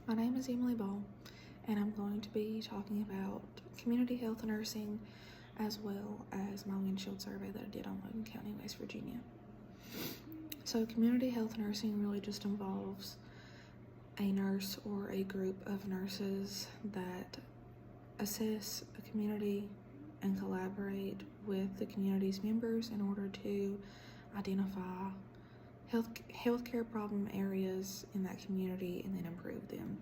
My name is Emily Ball, and I'm going to be talking about community health nursing as well as my windshield survey that I did on Logan County, West Virginia. So community health nursing really just involves a nurse or a group of nurses that assess a community and collaborate with the community's members in order to identify healthcare problem areas in that community and then improve them.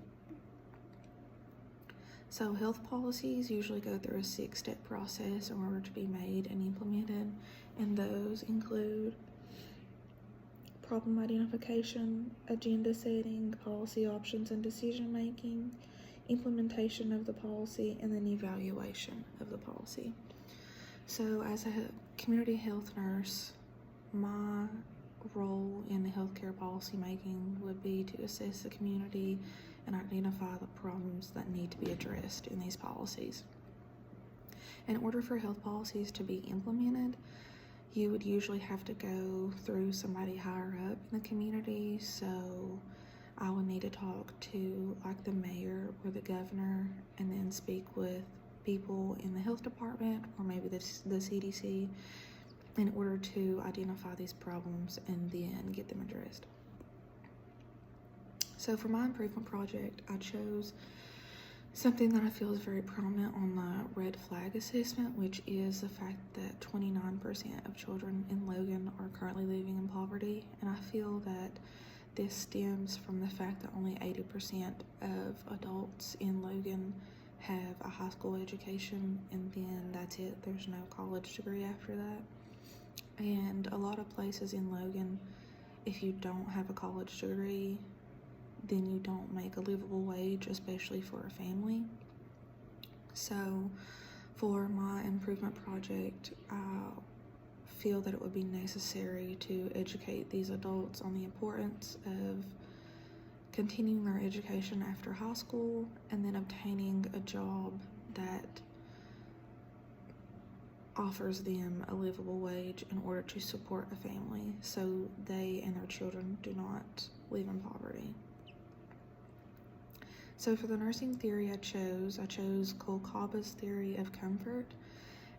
So health policies usually go through a 6-step process in order to be made and implemented, and those include problem identification, agenda setting, policy options and decision making, implementation of the policy, and then evaluation of the policy. So as a community health nurse, my role in the healthcare policy making would be to assess the community and identify the problems that need to be addressed in these policies. In order for health policies to be implemented, you would usually have to go through somebody higher up in the community. So I would need to talk to like the mayor or the governor and then speak with people in the health department or maybe the CDC in order to identify these problems and then get them addressed. So for my improvement project, I chose something that I feel is very prominent on the red flag assessment, which is the fact that 29% of children in Logan are currently living in poverty. And I feel that this stems from the fact that only 80% of adults in Logan have a high school education, and then that's it. There's no college degree after that. And a lot of places in Logan, if you don't have a college degree, then you don't make a livable wage, especially for a family. So for my improvement project, I feel that it would be necessary to educate these adults on the importance of continuing their education after high school and then obtaining a job that offers them a livable wage in order to support a family so they and their children do not live in poverty. So for the nursing theory I chose Kolkaba's theory of comfort.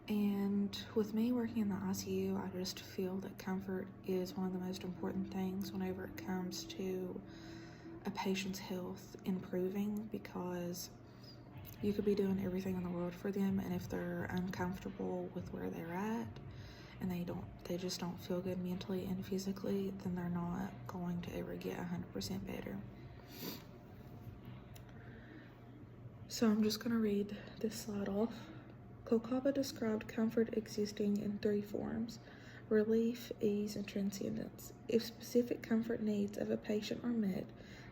And with me working in the ICU, I just feel that comfort is one of the most important things whenever it comes to a patient's health improving, because you could be doing everything in the world for them, and if they're uncomfortable with where they're at and they just don't feel good mentally and physically, then they're not going to ever get 100% better. So I'm just going to read this slide off. Kolkaba described comfort existing in 3 forms: relief, ease, and transcendence. If specific comfort needs of a patient are met,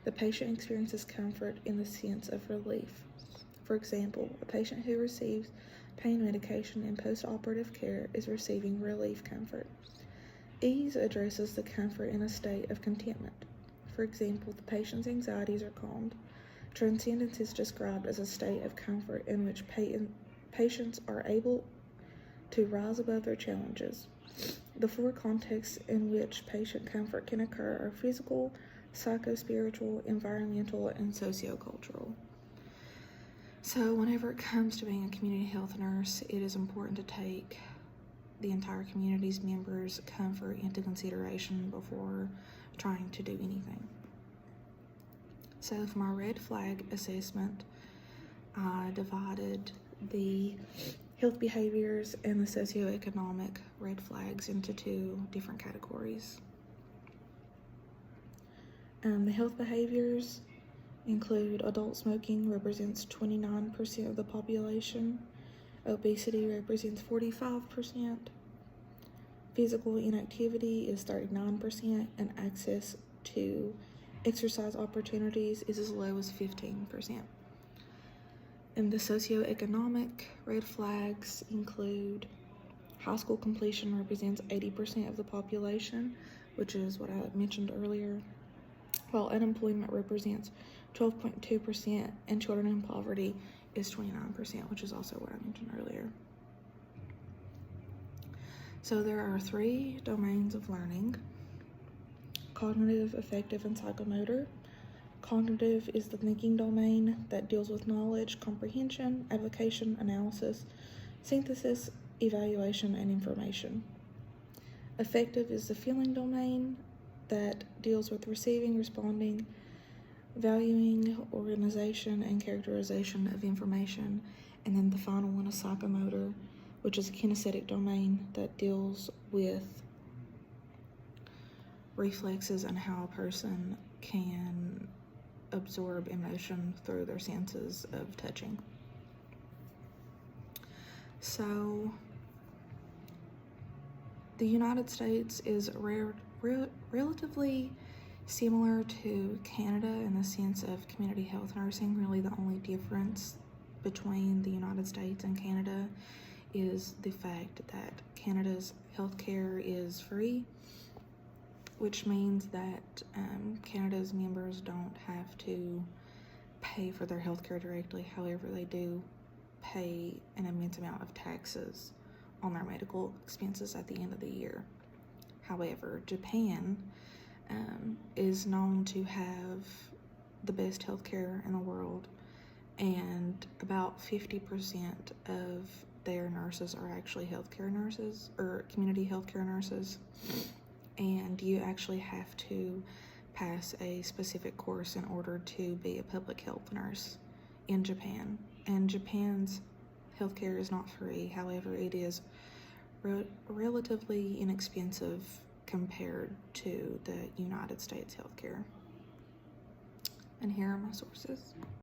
the patient experiences comfort in the sense of relief. For example, a patient who receives pain medication in post-operative care is receiving relief comfort. Ease addresses the comfort in a state of contentment. For example, the patient's anxieties are calmed. Transcendence is described as a state of comfort in which patients are able to rise above their challenges. The 4 contexts in which patient comfort can occur are physical, psychospiritual, environmental, and sociocultural. So whenever it comes to being a community health nurse, it is important to take the entire community's members' comfort into consideration before trying to do anything. So for my red flag assessment, I divided the health behaviors and the socioeconomic red flags into 2 different categories. The health behaviors include adult smoking represents 29% of the population, obesity represents 45%, physical inactivity is 39%, and access to exercise opportunities is as low as 15%. And the socioeconomic red flags include high school completion represents 80% of the population, which is what I mentioned earlier, while unemployment represents 12.2%, and children in poverty is 29%, which is also what I mentioned earlier. So there are 3 domains of learning: cognitive, affective, and psychomotor. Cognitive is the thinking domain that deals with knowledge, comprehension, application, analysis, synthesis, evaluation, and information. Affective is the feeling domain that deals with receiving, responding, valuing, organization, and characterization of information. And then the final one is psychomotor, which is a kinesthetic domain that deals with reflexes and how a person can absorb emotion through their senses of touching. So the United States is relatively similar to Canada in the sense of community health nursing. Really, the only difference between the United States and Canada is the fact that Canada's healthcare is free, which means that Canada's members don't have to pay for their healthcare directly. However, they do pay an immense amount of taxes on their medical expenses at the end of the year. However, Japan is known to have the best healthcare in the world, and about 50% of their nurses are actually healthcare nurses or community healthcare nurses, and you actually have to pass a specific course in order to be a public health nurse in Japan. And Japan's healthcare is not free. However, it is relatively inexpensive compared to the United States healthcare. And here are my sources.